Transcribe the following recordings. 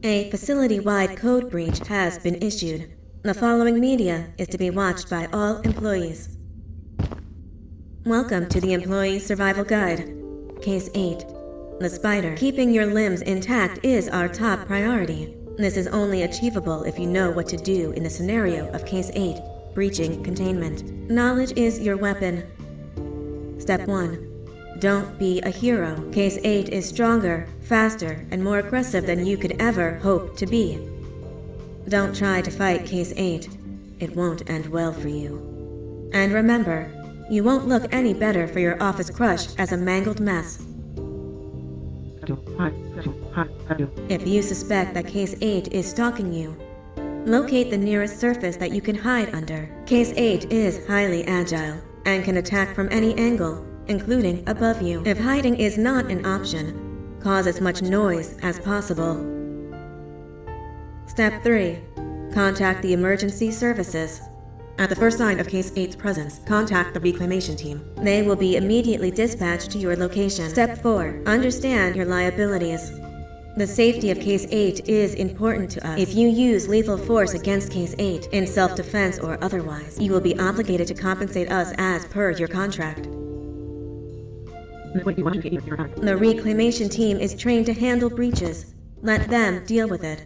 A facility-wide code breach has been issued. The following media is to be watched by all employees. Welcome to the Employee Survival Guide. Case 8. The spider. Keeping your limbs intact is our top priority. This is only achievable if you know what to do in the scenario of Case 8, breaching containment. Knowledge is your weapon. Step 1. Don't be a hero. Case 8 is stronger, faster, and more aggressive than you could ever hope to be. Don't try to fight Case 8. It won't end well for you. And remember, you won't look any better for your office crush as a mangled mess. If you suspect that Case 8 is stalking you, locate the nearest surface that you can hide under. Case 8 is highly agile and can attack from any angle, including above you. If hiding is not an option, cause as much noise as possible. Step 3. Contact the emergency services. At the first sign of Case 8's presence, contact the reclamation team. They will be immediately dispatched to your location. Step 4. Understand your liabilities. The safety of Case 8 is important to us. If you use lethal force against Case 8, in self-defense or otherwise, you will be obligated to compensate us as per your contract. The reclamation team is trained to handle breaches. Let them deal with it.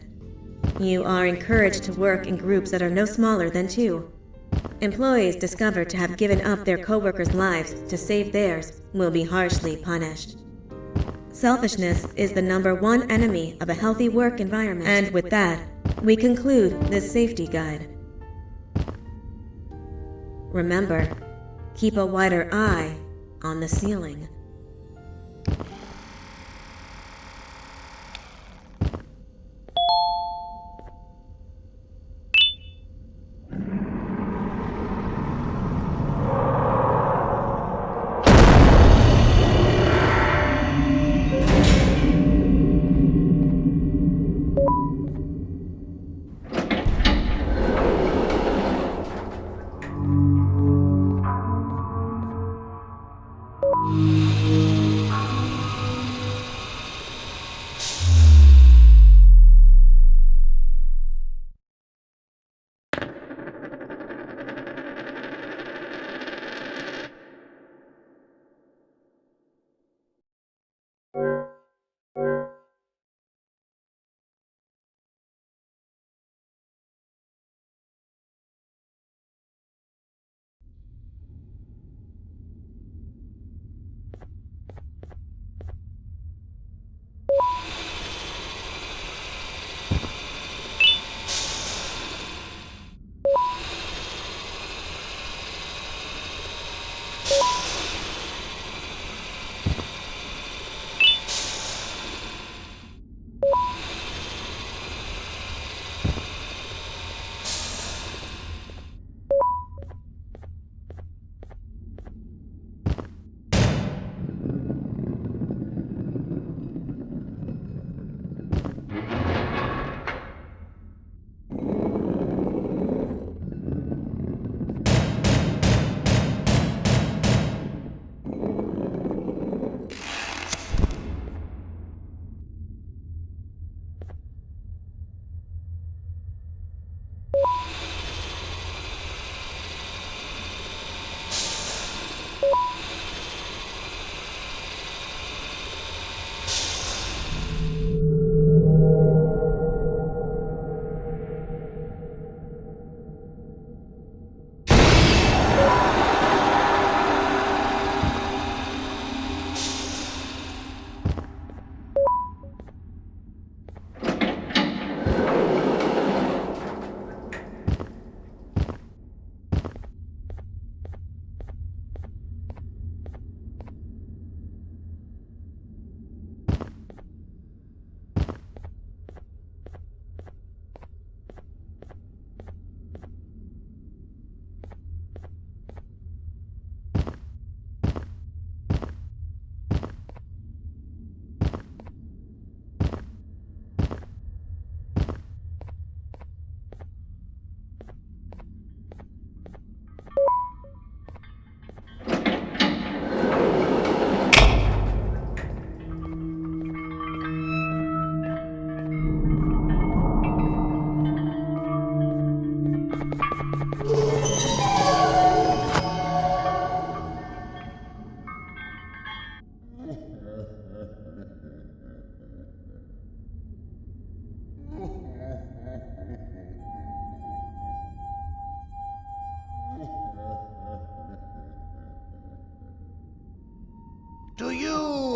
You are encouraged to work in groups that are no smaller than 2. Employees discovered to have given up their coworkers' lives to save theirs will be harshly punished. Selfishness is the #1 enemy of a healthy work environment. And with that, we conclude this safety guide. Remember, keep a wider eye on the ceiling.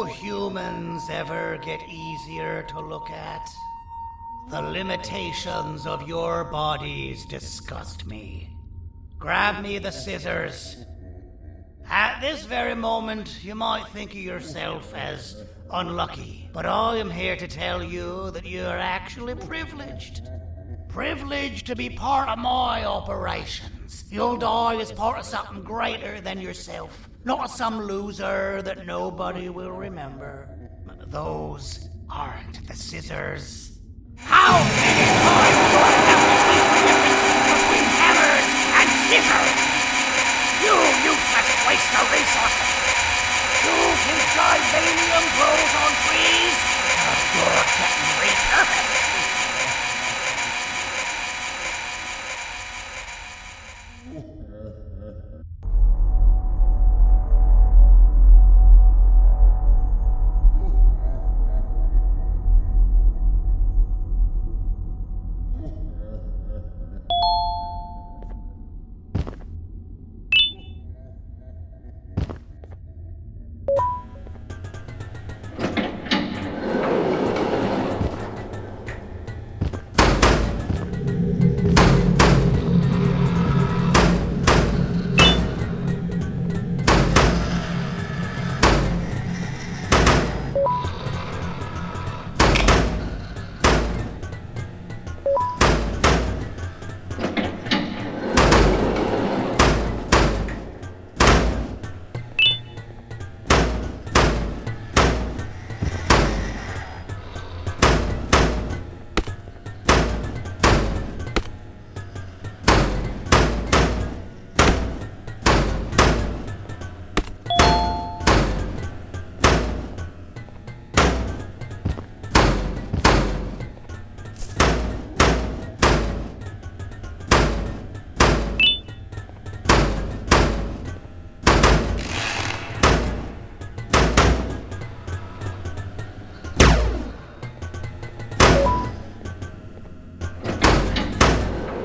humans ever get easier to look at? The limitations of your bodies disgust me. Grab me the scissors. At this very moment, you might think of yourself as unlucky, but I am here to tell you that you are actually privileged. Privileged to be part of my operations. You'll die as part of something greater than yourself, not as some loser that nobody will remember. Those aren't the scissors. How many times do I have to teach the difference between hammers and scissors? You useless waste of resources! You think Gibanium grows on trees? You're getting repurposed!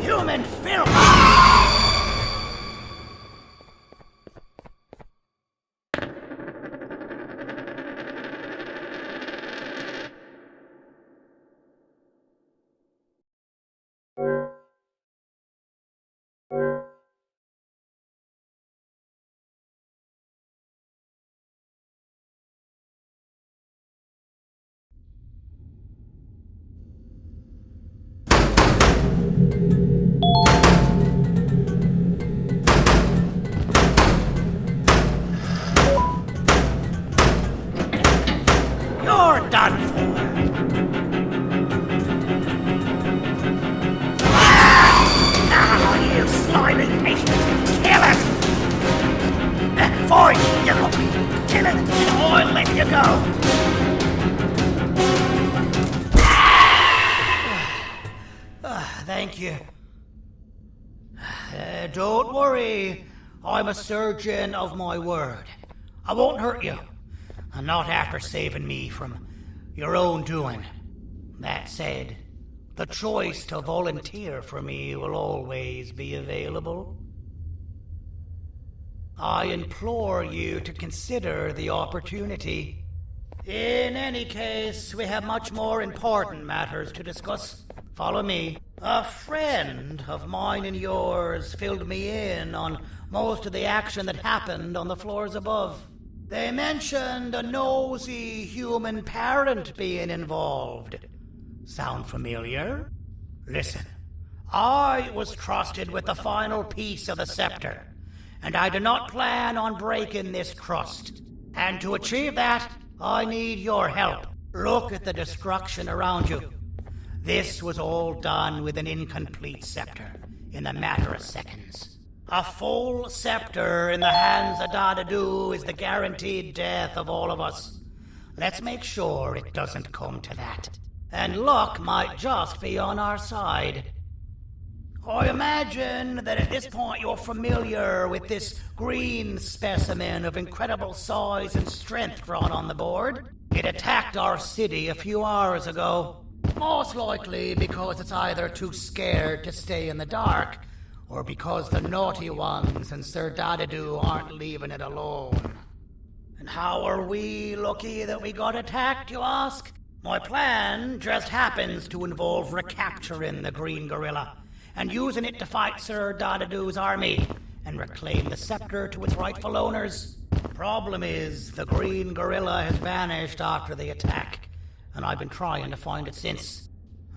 Human filth! You're done for! Now, you slimy patient! Kill it! Fine, you got me! Kill it, and I'll let you go! Thank you. Don't worry. I'm a surgeon of my word. I won't hurt you. And not after saving me from your own doing. That said, the choice to volunteer for me will always be available. I implore you to consider the opportunity. In any case, we have much more important matters to discuss. Follow me. A friend of mine and yours filled me in on most of the action that happened on the floors above. They mentioned a nosy human parent being involved. Sound familiar? Listen, I was trusted with the final piece of the scepter, and I do not plan on breaking this trust. And to achieve that, I need your help. Look at the destruction around you. This was all done with an incomplete scepter, in a matter of seconds. A full scepter in the hands of Dadadu is the guaranteed death of all of us. Let's make sure it doesn't come to that. And luck might just be on our side. I imagine that at this point you're familiar with this green specimen of incredible size and strength drawn on the board. It attacked our city a few hours ago. Most likely because it's either too scared to stay in the dark, or because the naughty ones and Sir Dadadu aren't leaving it alone. And how are we lucky that we got attacked, you ask? My plan just happens to involve recapturing the green gorilla and using it to fight Sir Dadadoo's army and reclaim the scepter to its rightful owners. Problem is, the green gorilla has vanished after the attack, and I've been trying to find it since.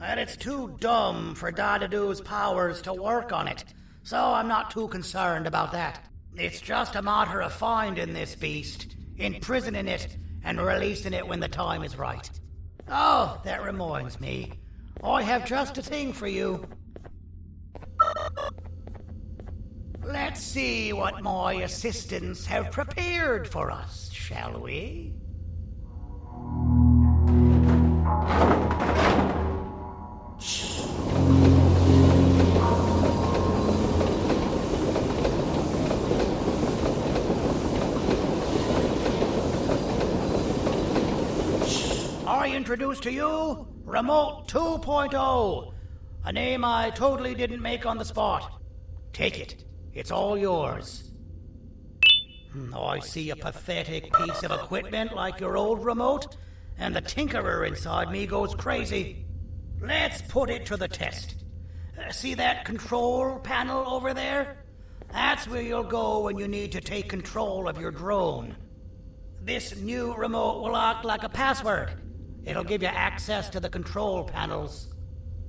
And it's too dumb for Dadadoo's powers to work on it, so I'm not too concerned about that. It's just a matter of finding this beast, imprisoning it, and releasing it when the time is right. Oh, that reminds me. I have just a thing for you. Let's see what my assistants have prepared for us, shall we? I introduce to you Remote 2.0, a name I totally didn't make on the spot. Take it. It's all yours. I see a pathetic piece of equipment like your old remote, and the tinkerer inside me goes crazy. Let's put it to the test. See that control panel over there? That's where you'll go when you need to take control of your drone. This new remote will act like a password. It'll give you access to the control panels.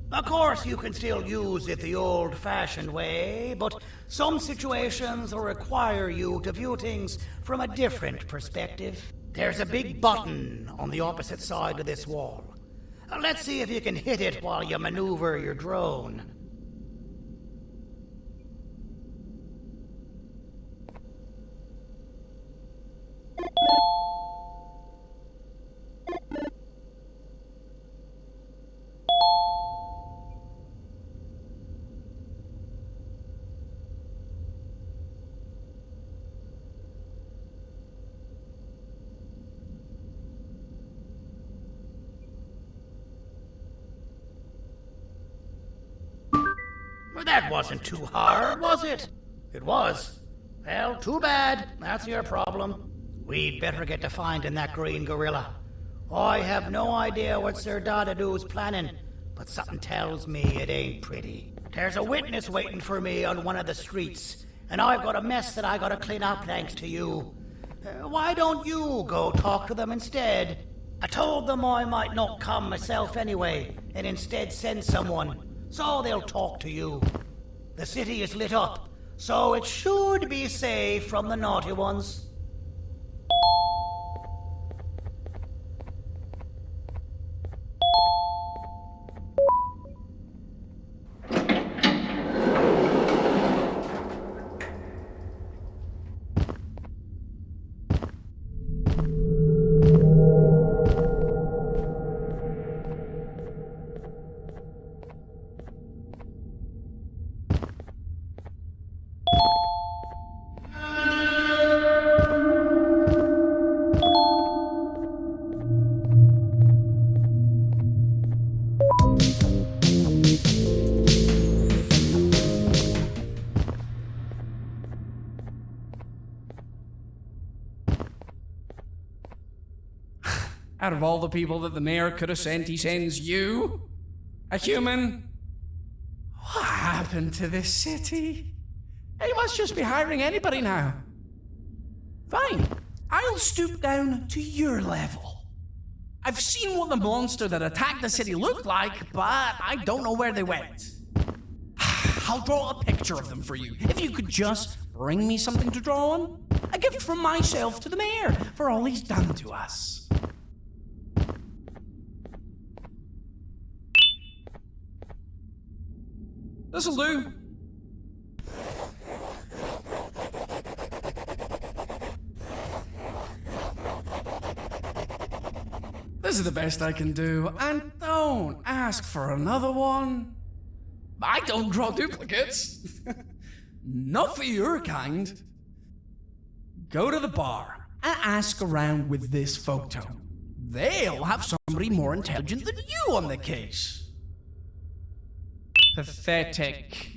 Of course, you can still use it the old-fashioned way, but some situations will require you to view things from a different perspective. There's a big button on the opposite side of this wall. Let's see if you can hit it while you maneuver your drone. Well, that wasn't too hard, was it? It was. Well, too bad. That's your problem. We'd better get to finding that green gorilla. I have no idea what Sir Dadadoo's planning, but something tells me it ain't pretty. There's a witness waiting for me on one of the streets, and I've got a mess that I gotta clean up thanks to you. Why don't you go talk to them instead? I told them I might not come myself anyway, and instead send someone, so they'll talk to you. The city is lit up, so it should be safe from the naughty ones. Out of all the people that the mayor could have sent, he sends you? A human? What happened to this city? He must just be hiring anybody now. Fine, I'll stoop down to your level. I've seen what the monster that attacked the city looked like, but I don't know where they went. I'll draw a picture of them for you, if you could just bring me something to draw on. A gift from myself to the mayor for all he's done to us. This'll do. This is the best I can do, and don't ask for another one. I don't draw duplicates. Not for your kind. Go to the bar and ask around with this photo. They'll have somebody more intelligent than you on the case. Pathetic.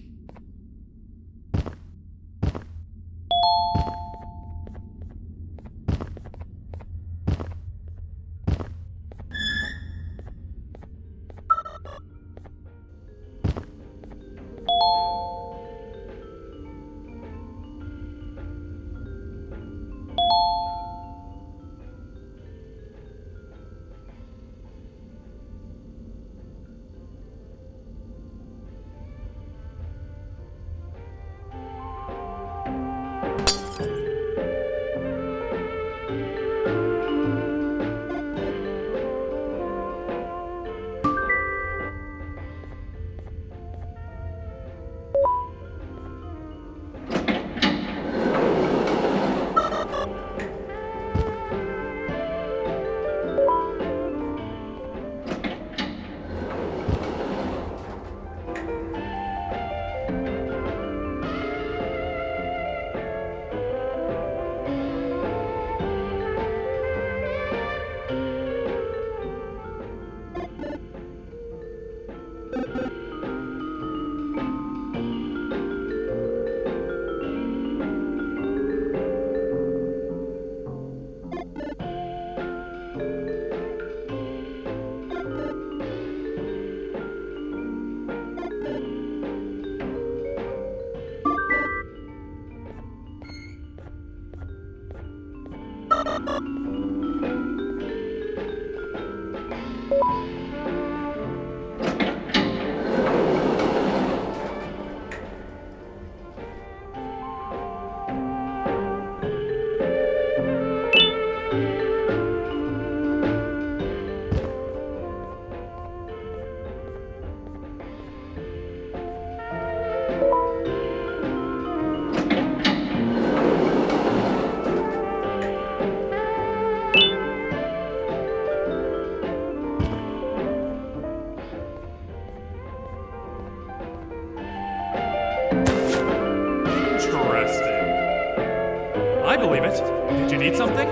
I believe it. Did you need something?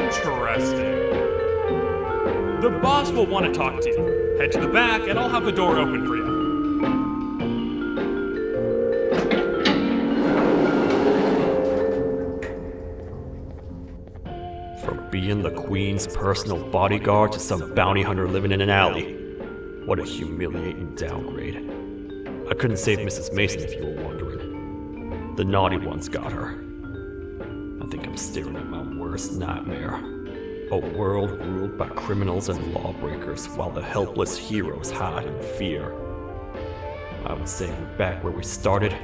Interesting. The boss will want to talk to you. Head to the back and I'll have the door open for you. From being the Queen's personal bodyguard to some bounty hunter living in an alley. What a humiliating downgrade. I couldn't save Mrs. Mason if you were wondering. The naughty ones got her. I think I'm staring at my worst nightmare. A world ruled by criminals and lawbreakers while the helpless heroes hide in fear. I would say we're back where we started,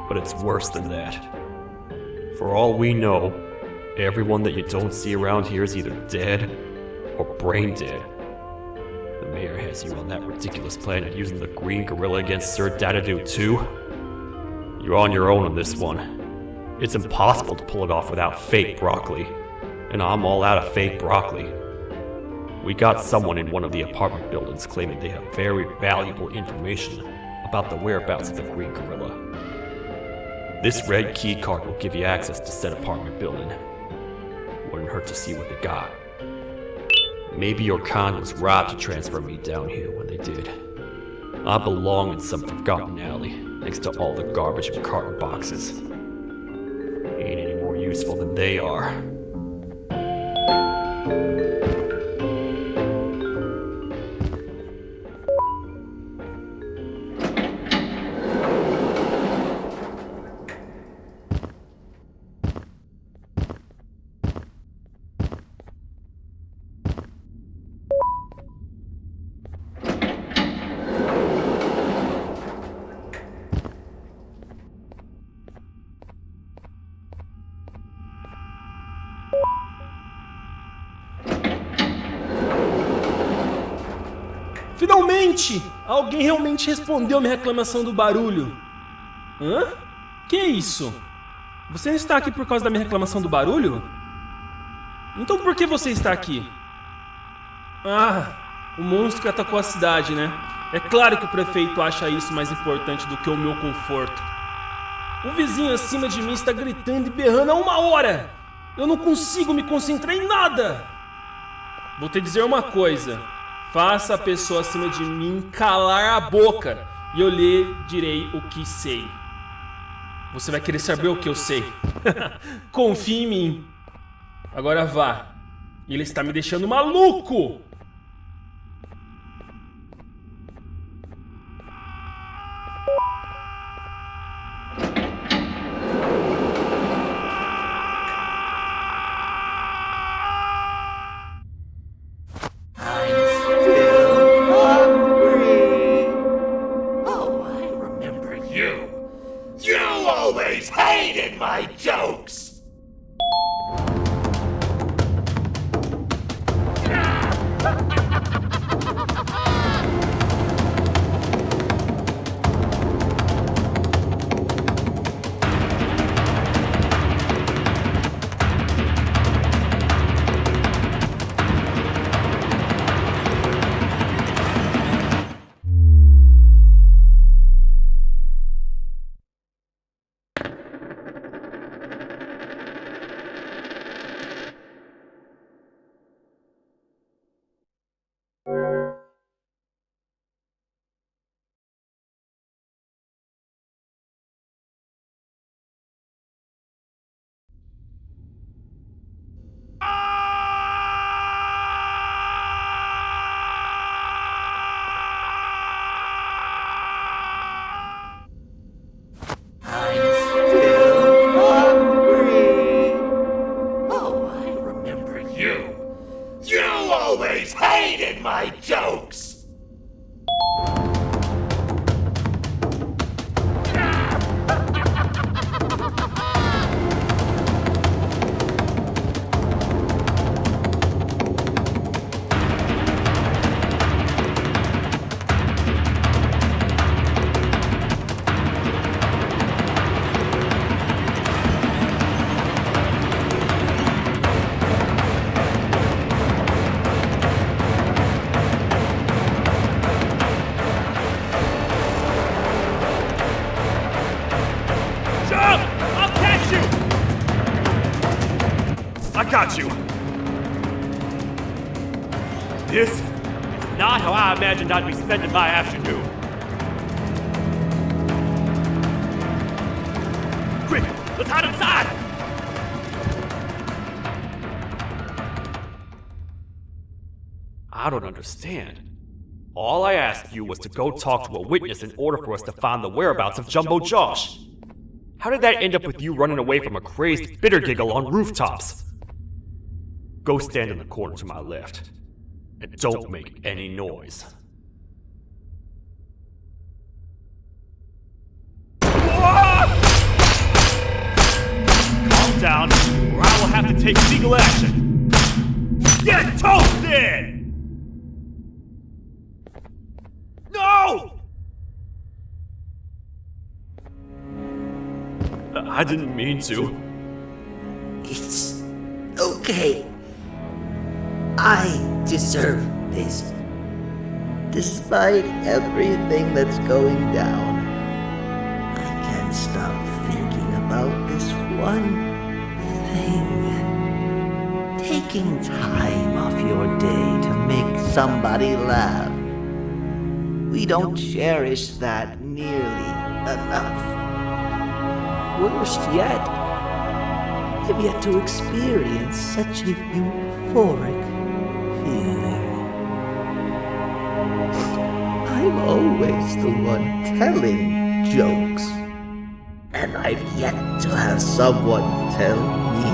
but it's worse than that. For all we know, everyone that you don't see around here is either dead or brain dead. The mayor has you on that ridiculous planet using the green gorilla against Sir Dadadoo too. You're on your own on this one. It's impossible to pull it off without fake broccoli. And I'm all out of fake broccoli. We got someone in one of the apartment buildings claiming they have very valuable information about the whereabouts of the green gorilla. This red key card will give you access to said apartment building. Wouldn't hurt to see what they got. Maybe your con was right to transfer me down here when they did. I belong in some forgotten alley, thanks to all the garbage and carton boxes. Ain't any more useful than they are. Finalmente! Alguém realmente respondeu minha reclamação do barulho. Hã? Que é isso? Você não está aqui por causa da minha reclamação do barulho? Então por que você está aqui? Ah, o monstro que atacou a cidade, né? É claro que o prefeito acha isso mais importante do que o meu conforto. O vizinho acima de mim está gritando e berrando há 1 hora! Eu não consigo me concentrar em nada! Vou te dizer uma coisa. Faça a pessoa acima de mim calar a boca e eu lhe direi o que sei. Você vai querer saber o que eu sei. Confie em mim. Agora vá. Ele está me deixando maluco! Hated my jokes! I got you. This is not how I imagined I'd be spending my afternoon. Quick, let's hide inside! I don't understand. All I asked you was to go talk to a witness in order for us to find the whereabouts of Jumbo Josh. How did that end up with you running away from a crazed bitter giggle on rooftops? Go stand in the corner to my left. And don't make any noise. Calm down, or I will have to take legal action. Get toasted! No! I didn't mean to. It's okay. I deserve this. Despite everything that's going down, I can't stop thinking about this one thing. Taking time off your day to make somebody laugh. We don't cherish that nearly enough. Worst yet, I've yet to experience such a euphoric feeling. I'm always the one telling jokes, and I've yet to have someone tell me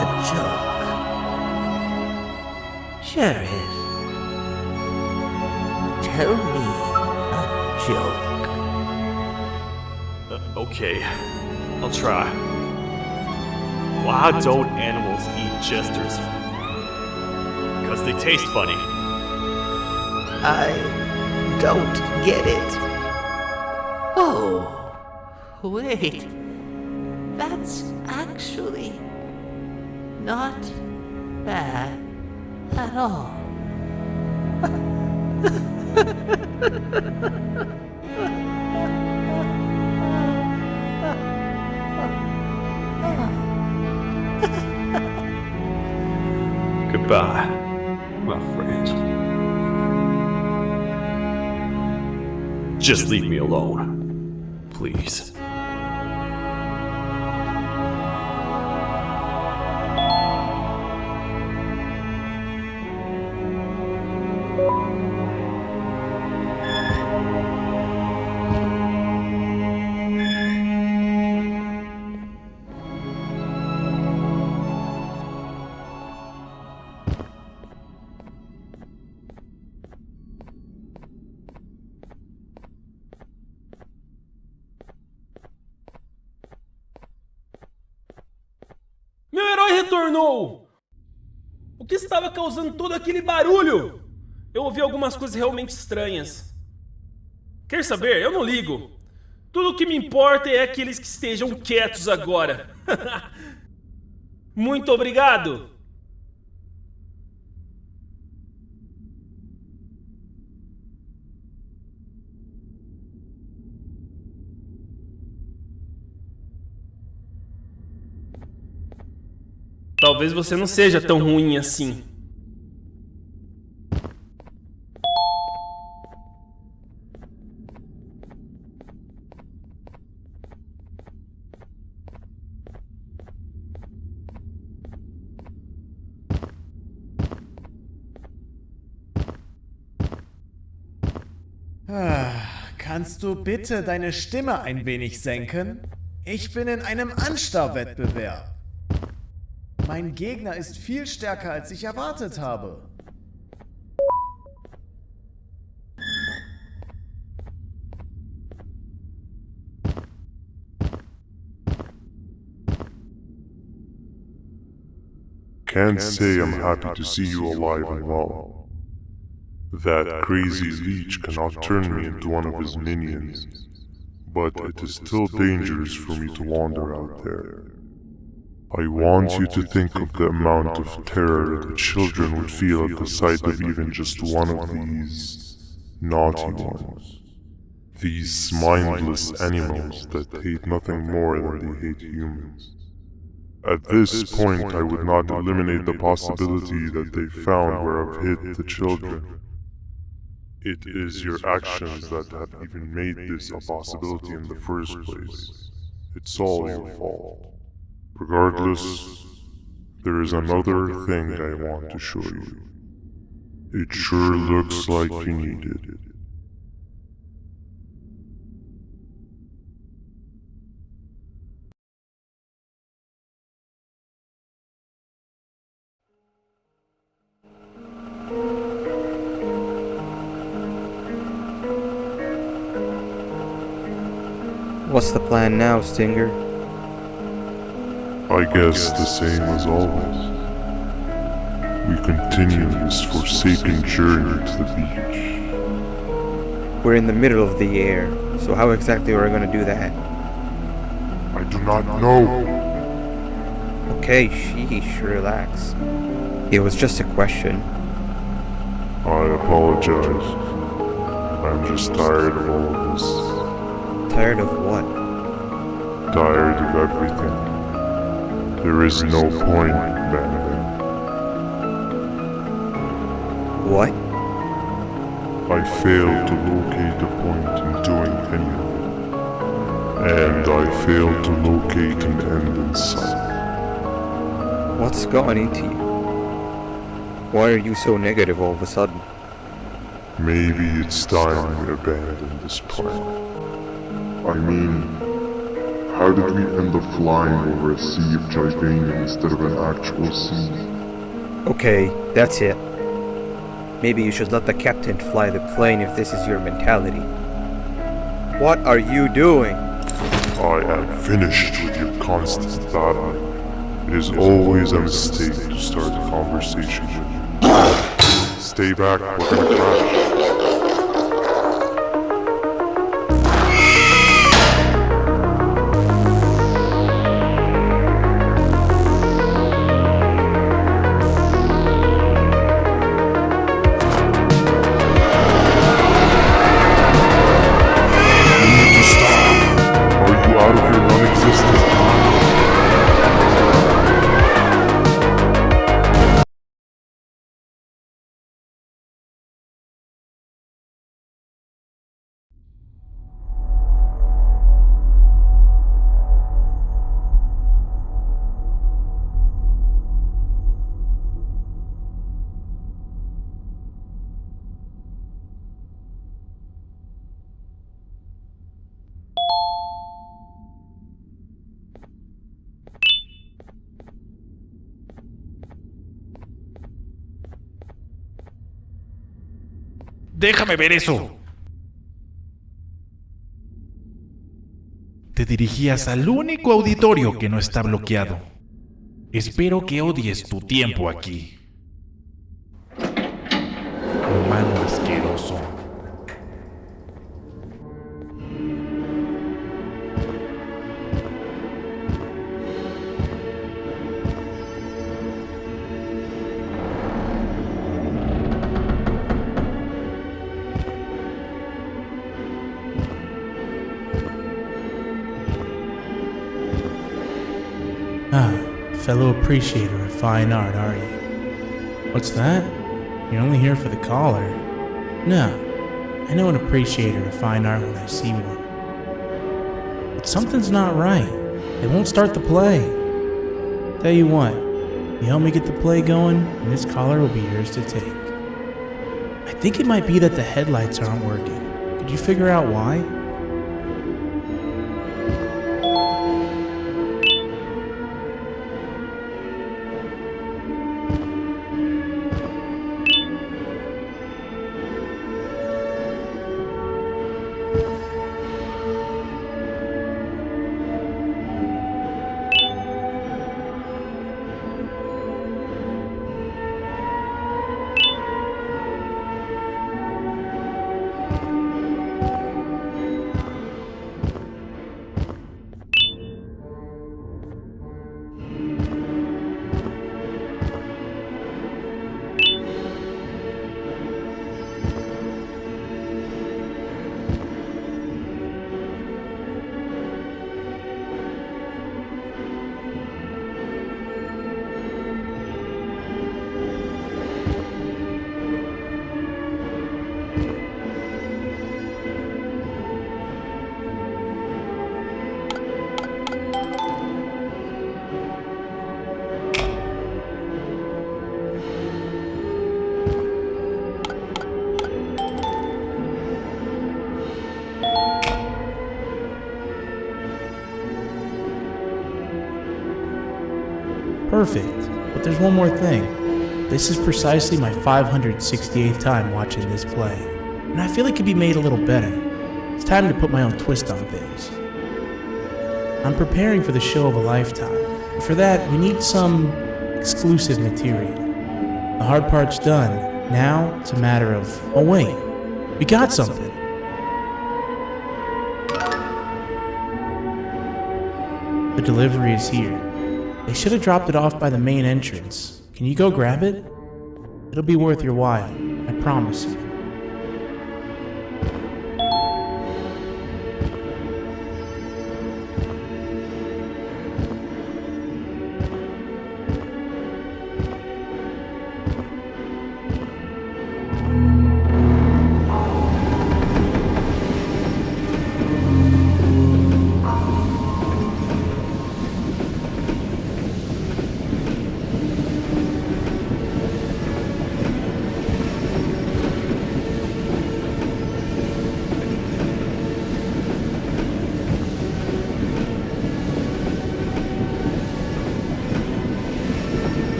a joke. Sheriff, tell me a joke. Okay, I'll try. Why don't animals eat jesters? Because they taste funny. I don't get it. Oh, wait. That's actually not bad at all. Goodbye, my friend. Just leave me alone, please. Meu herói retornou! O que estava causando todo aquele barulho? Eu ouvi algumas coisas realmente estranhas. Quer saber? Eu não ligo. Tudo o que me importa é aqueles que estejam quietos agora. Muito obrigado! Talvez você não seja tão ruim assim. Kannst du bitte deine Stimme ein wenig senken? Ich bin in einem Anstarrwettbewerb. Mein Gegner ist viel stärker, als ich erwartet habe. Can't say I'm happy to see you alive and well. That crazy leech cannot turn me into one of his minions, but it is still dangerous for me to wander out there. I want you to think of the amount of terror the children would feel at the sight of even just one of these naughty ones. These mindless animals that hate nothing more than they hate humans. At this point, I would not eliminate the possibility that they found where I've hid the children. It is your actions that have even made this a possibility in the first place. It's all your fault. Regardless, there is another thing I want to show you. It sure looks like you need it. What's the plan now, Stinger? I guess the same as always. We continue this forsaken journey to the beach. We're in the middle of the air, so how exactly are we gonna do that? I do not know. Okay, sheesh, relax. It was just a question. I apologize. I'm just tired of all of this. Tired of what? Tired of everything. There is no point, Banban. What? I failed to locate a point in doing anything. And I failed to locate an end in sight. What's gone into you? Why are you so negative all of a sudden? Maybe it's time we abandon this plan. I mean, how did we end up flying over a sea of Givania instead of an actual sea? Okay, that's it. Maybe you should let the captain fly the plane if this is your mentality. What are you doing? I am finished with your constant battling. It is always a mistake to start a conversation with you. Stay back, we're gonna crash. Out of your non-existent mind. Déjame ver eso. Te dirigías al único auditorio que no está bloqueado. Espero que odies tu tiempo aquí. Humano asqueroso. Ah, fellow appreciator of fine art, are you? What's that? You're only here for the collar. No, I know an appreciator of fine art when I see one. But something's not right. They won't start the play. Tell you what, you help me get the play going, and this collar will be yours to take. I think it might be that the headlights aren't working. Could you figure out why? Perfect. But there's one more thing. This is precisely my 568th time watching this play, and I feel it could be made a little better. It's time to put my own twist on things. I'm preparing for the show of a lifetime, and for that, we need some exclusive material. The hard part's done. Now, it's a matter of, oh wait, we got something. The delivery is here. They should have dropped it off by the main entrance. Can you go grab it? It'll be worth your while, I promise you.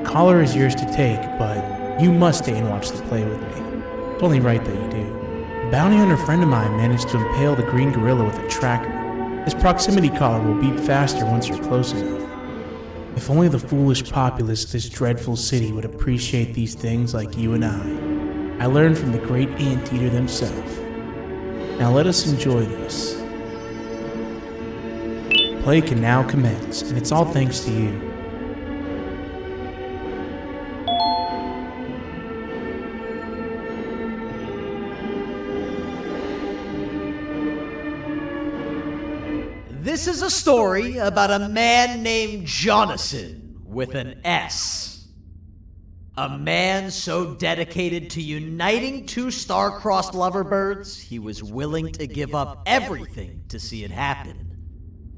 Collar is yours to take, but you must stay and watch the play with me. It's only right that you do. A bounty hunter friend of mine managed to impale the green gorilla with a tracker. This proximity collar will beep faster once you're close enough. If only the foolish populace of this dreadful city would appreciate these things like you and I. I learned from the great anteater himself. Now let us enjoy this. Play can now commence, and it's all thanks to you. This is a story about a man named Jonathan with an S. A man so dedicated to uniting two star-crossed loverbirds, he was willing to give up everything to see it happen.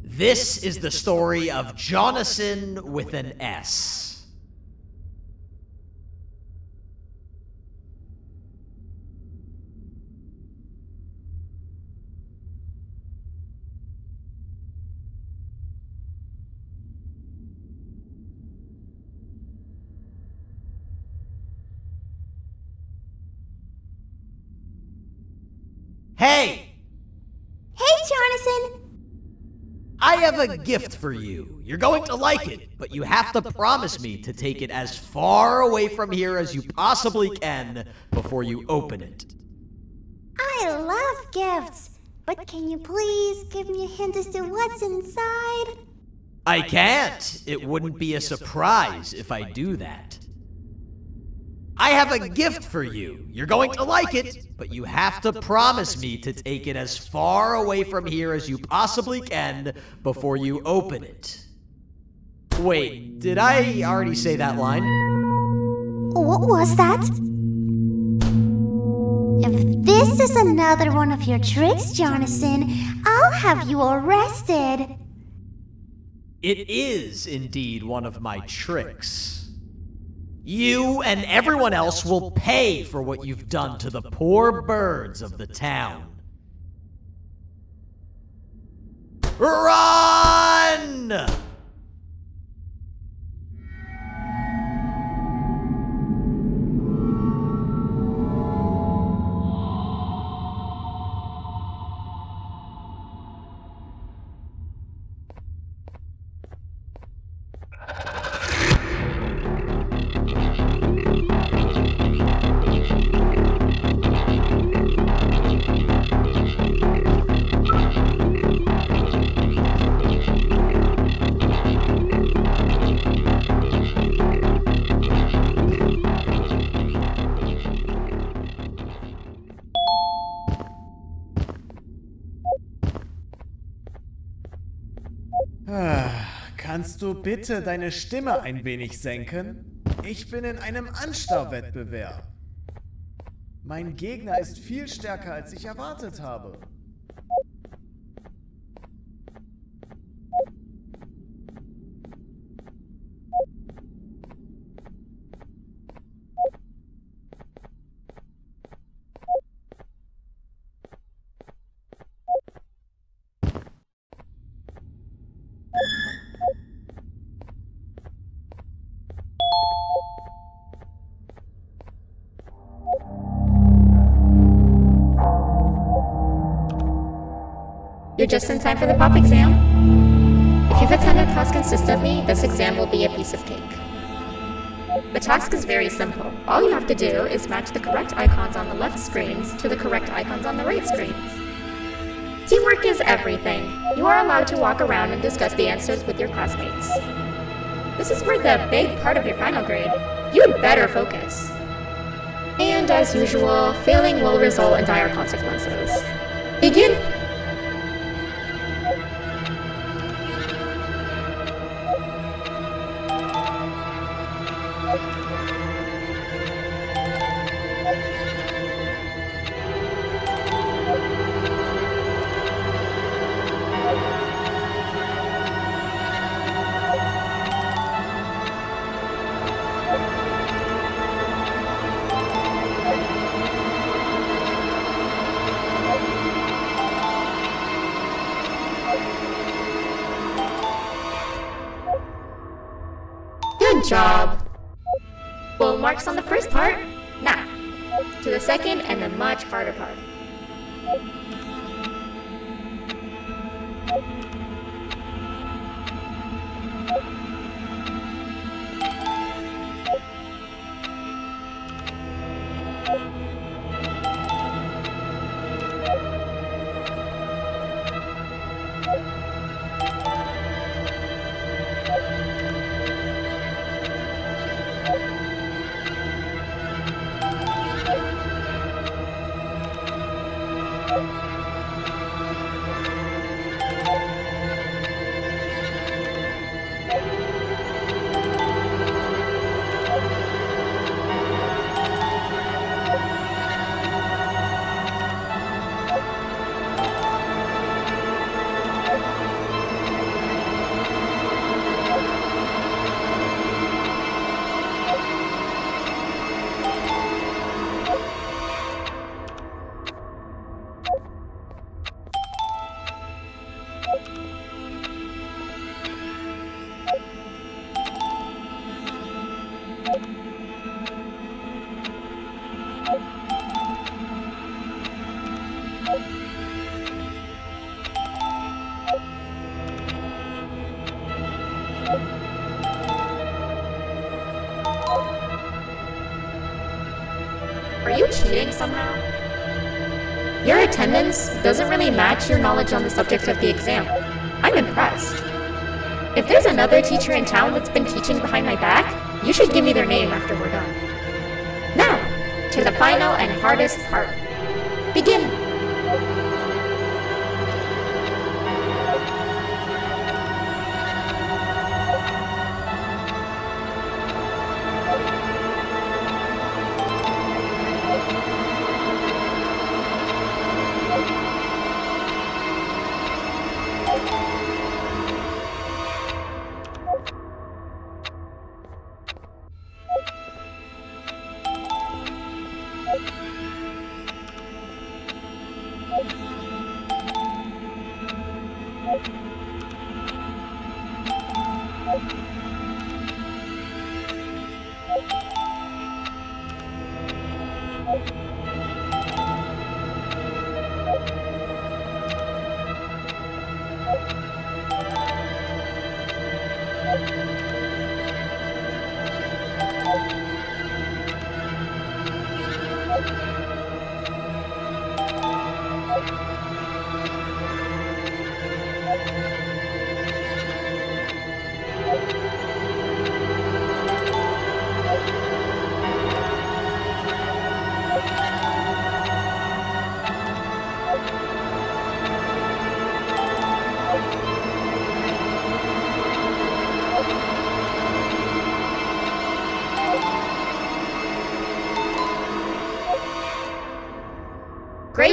This is the story of Jonathan with an S. Hey! Hey, Jonathan! I have a gift for you. You're going to like it, but you have to promise me to take it as far away from here as you possibly can before you open it. I love gifts, but can you please give me a hint as to what's inside? I can't. It wouldn't be a surprise if I do that. I have a gift for you. You're going to like it, but you have to promise me to take it as far away from here as you possibly can before you open it. Wait, did I already say that line? What was that? If this is another one of your tricks, Jonathan, I'll have you arrested. It is indeed one of my tricks. You and everyone else will pay for what you've done to the poor birds of the town. Run! Kannst du bitte deine Stimme ein wenig senken? Ich bin in einem Anstarrwettbewerb. Mein Gegner ist viel stärker, als ich erwartet habe. You're just in time for the pop exam. If you've attended class consistently, this exam will be a piece of cake. The task is very simple. All you have to do is match the correct icons on the left screens to the correct icons on the right screens. Teamwork is everything. You are allowed to walk around and discuss the answers with your classmates. This is worth a big part of your final grade. You'd better focus. And as usual, failing will result in dire consequences. Begin! Good job! Full marks on the first part. Now, to the second and the much harder part. Are you cheating somehow? Your attendance doesn't really match your knowledge on the subject of the exam. I'm impressed. If there's another teacher in town that's been teaching behind my back, you should give me their name after we're done. Now, to the final and hardest part. Begin!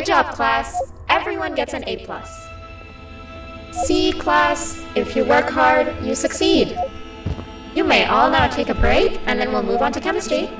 Great job, class. Everyone gets an A+. C, class, if you work hard, you succeed. You may all now take a break, and then we'll move on to chemistry.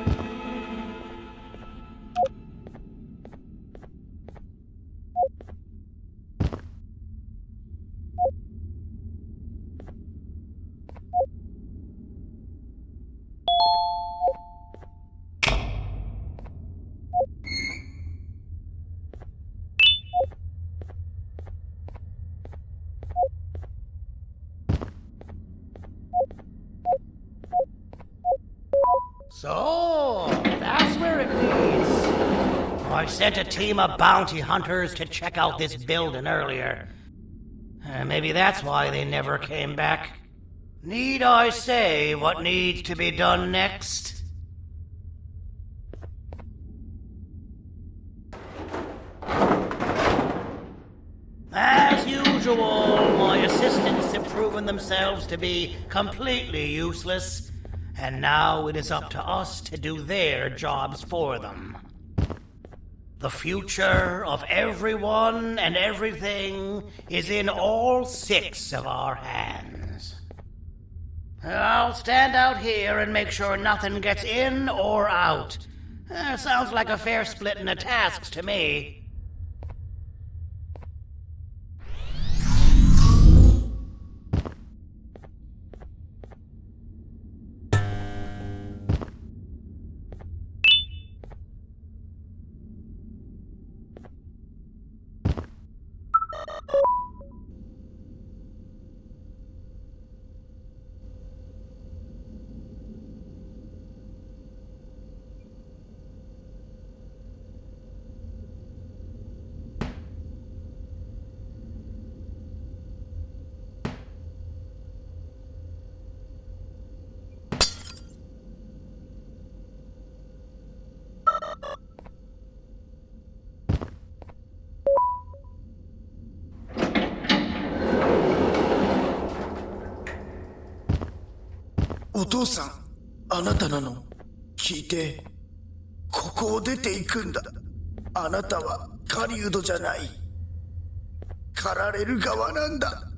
So, that's where it leads. I sent a team of bounty hunters to check out this building earlier. Maybe that's why they never came back. Need I say what needs to be done next? As usual, my assistants have proven themselves to be completely useless. And now it is up to us to do their jobs for them. The future of everyone and everything is in all 6 of our hands. I'll stand out here and make sure nothing gets in or out. Sounds like a fair splitting of tasks to me. Otou-san, あなたなの聞いて、ここを出ていくんだ。あなたは狩人じゃない。狩られる側なんだ。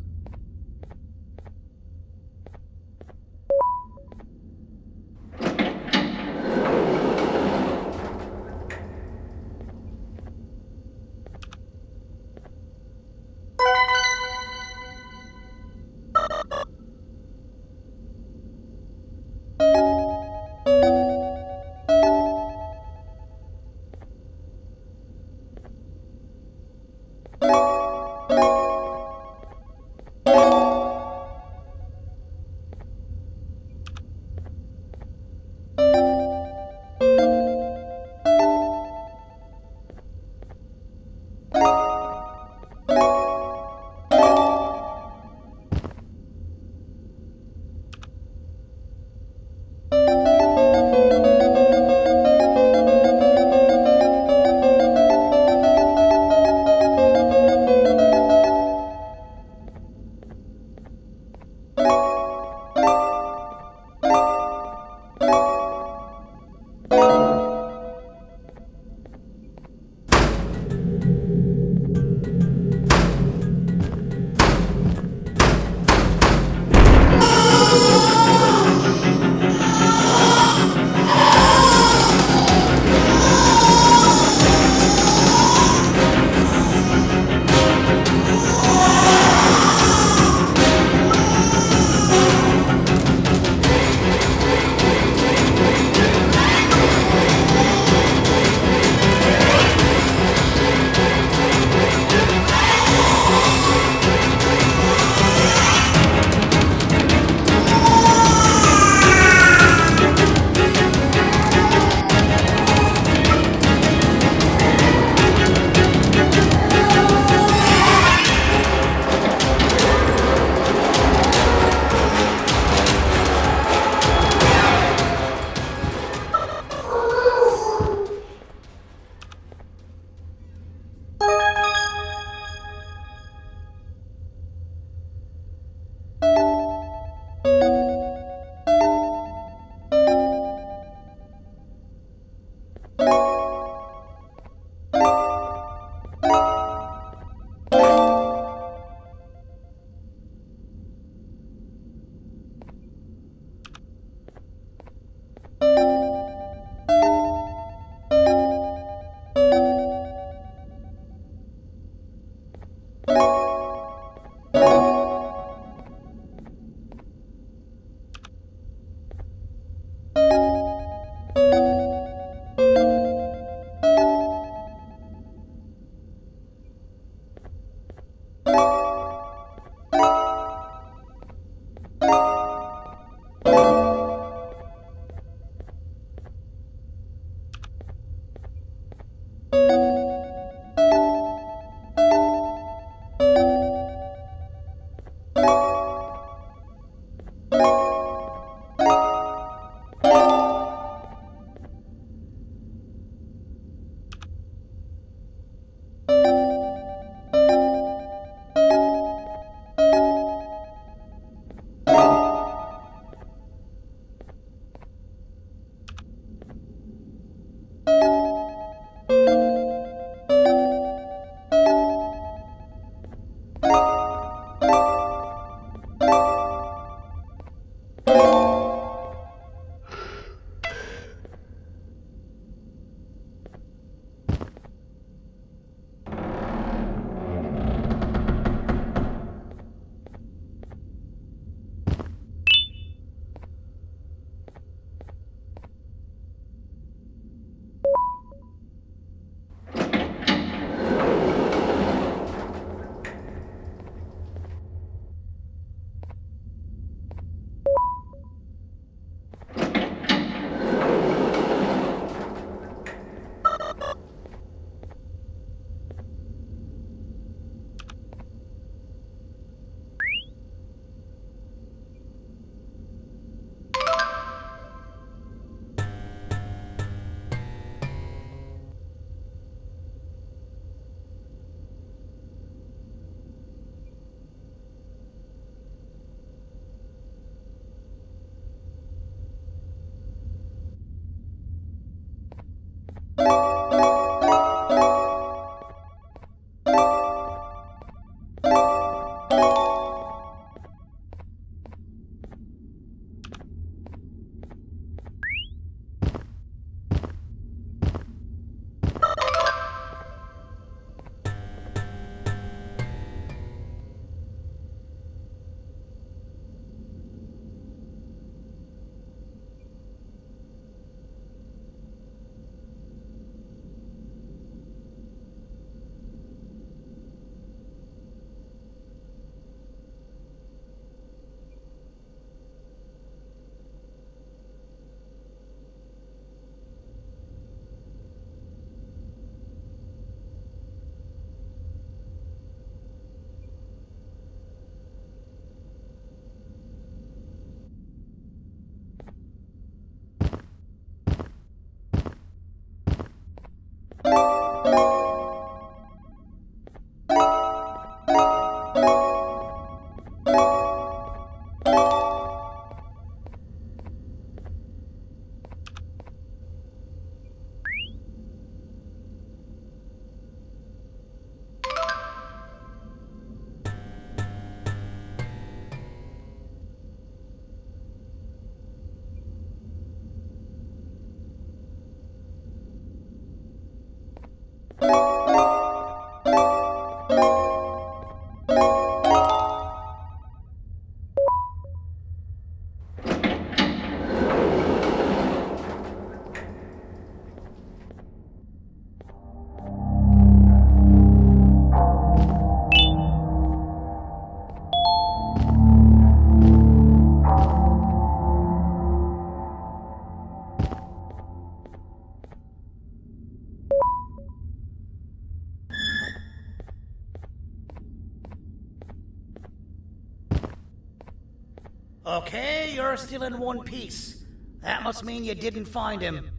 Okay, you're still in one piece. That must mean you didn't find him.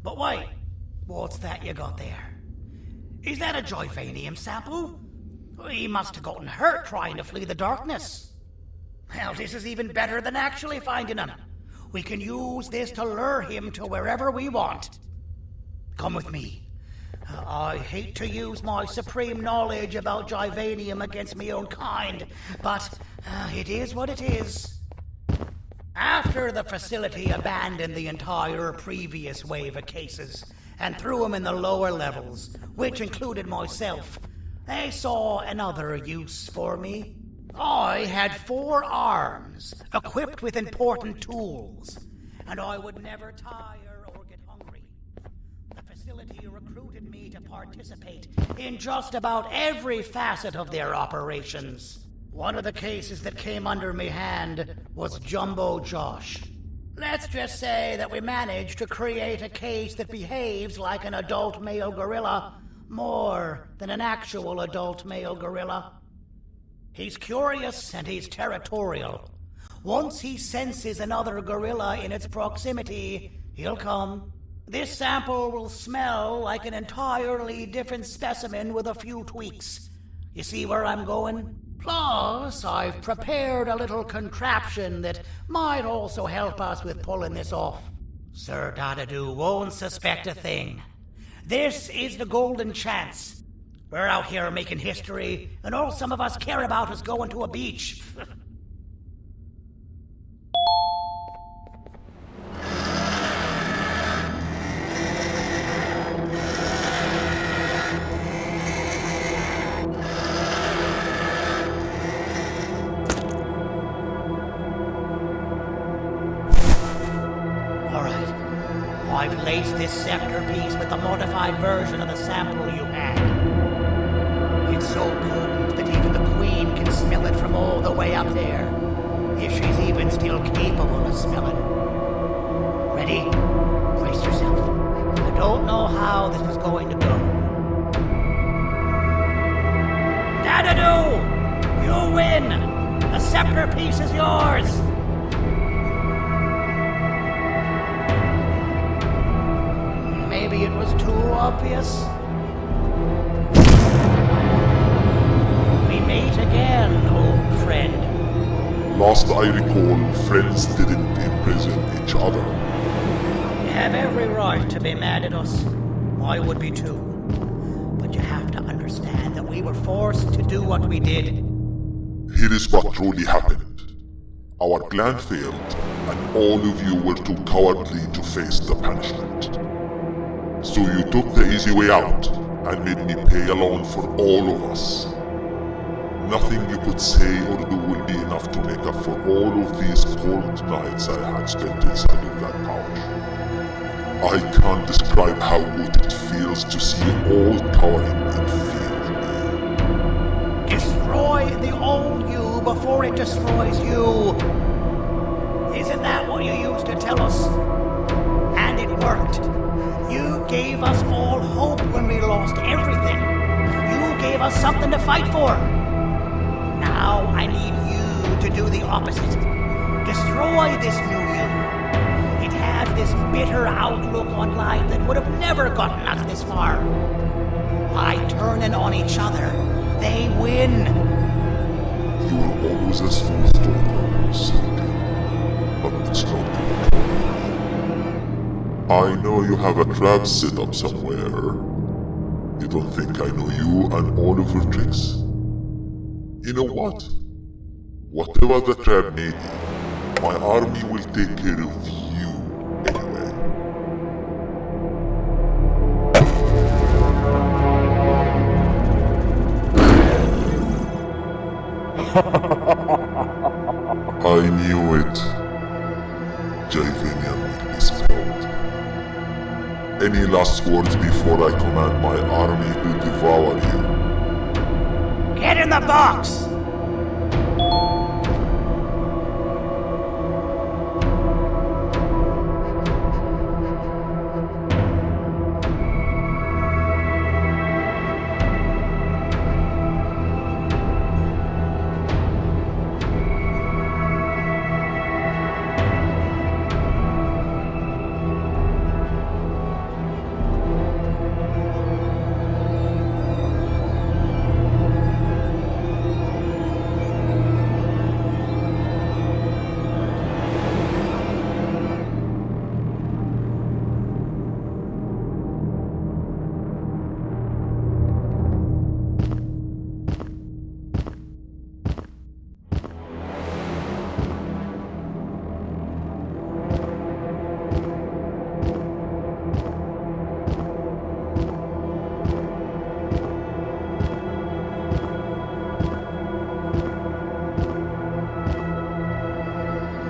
But wait, what's that you got there? Is that a Joyvanium sample? He must have gotten hurt trying to flee the darkness. Well, this is even better than actually finding him. We can use this to lure him to wherever we want. Come with me. I hate to use my supreme knowledge about Joyvanium against my own kind, but it is what it is. After the facility abandoned the entire previous wave of cases and threw them in the lower levels, which included myself, they saw another use for me. I had 4 arms, equipped with important tools, and I would never tire or get hungry. The facility recruited me to participate in just about every facet of their operations. One of the cases that came under me hand was Jumbo Josh. Let's just say that we managed to create a case that behaves like an adult male gorilla more than an actual adult male gorilla. He's curious and he's territorial. Once he senses another gorilla in its proximity, he'll come. This sample will smell like an entirely different specimen with a few tweaks. You see where I'm going? Plus, I've prepared a little contraption that might also help us with pulling this off. Sir Dadadoo won't suspect a thing. This is the golden chance. We're out here making history, and all some of us care about is going to a beach. I've laced this scepter piece with the modified version of the sample you had. It's so potent that even the Queen can smell it from all the way up there, if she's even still capable of smelling. Ready? Brace yourself. I don't know how this is going to go. Dadadoo! You win! The scepter piece is yours! Maybe it was too obvious. We meet again, old friend. Last I recall, friends didn't imprison each other. You have every right to be mad at us. I would be too. But you have to understand that we were forced to do what we did. Here is what truly happened. Our plan failed, and all of you were too cowardly to face the punishment. So you took the easy way out, and made me pay alone for all of us. Nothing you could say or do will be enough to make up for all of these cold nights I had spent inside of that pouch. I can't describe how good it feels to see you all cowering in fear. Destroy the old you before it destroys you. Isn't that what you used to tell us? And it worked. You gave us all hope when we lost everything. You gave us something to fight for. Now I need you to do the opposite. Destroy this new you. It has this bitter outlook on life that would have never gotten us this far. By turning on each other, they win. You were always a smooth talker, Cindy. But it's not good. I know you have a trap set up somewhere. You don't think I know you and all of your tricks? You know what? Whatever the trap may be, my army will take care of you anyway. I knew it. Javanian will be spelled. Any last words before I command my army to devour you? Get in the box!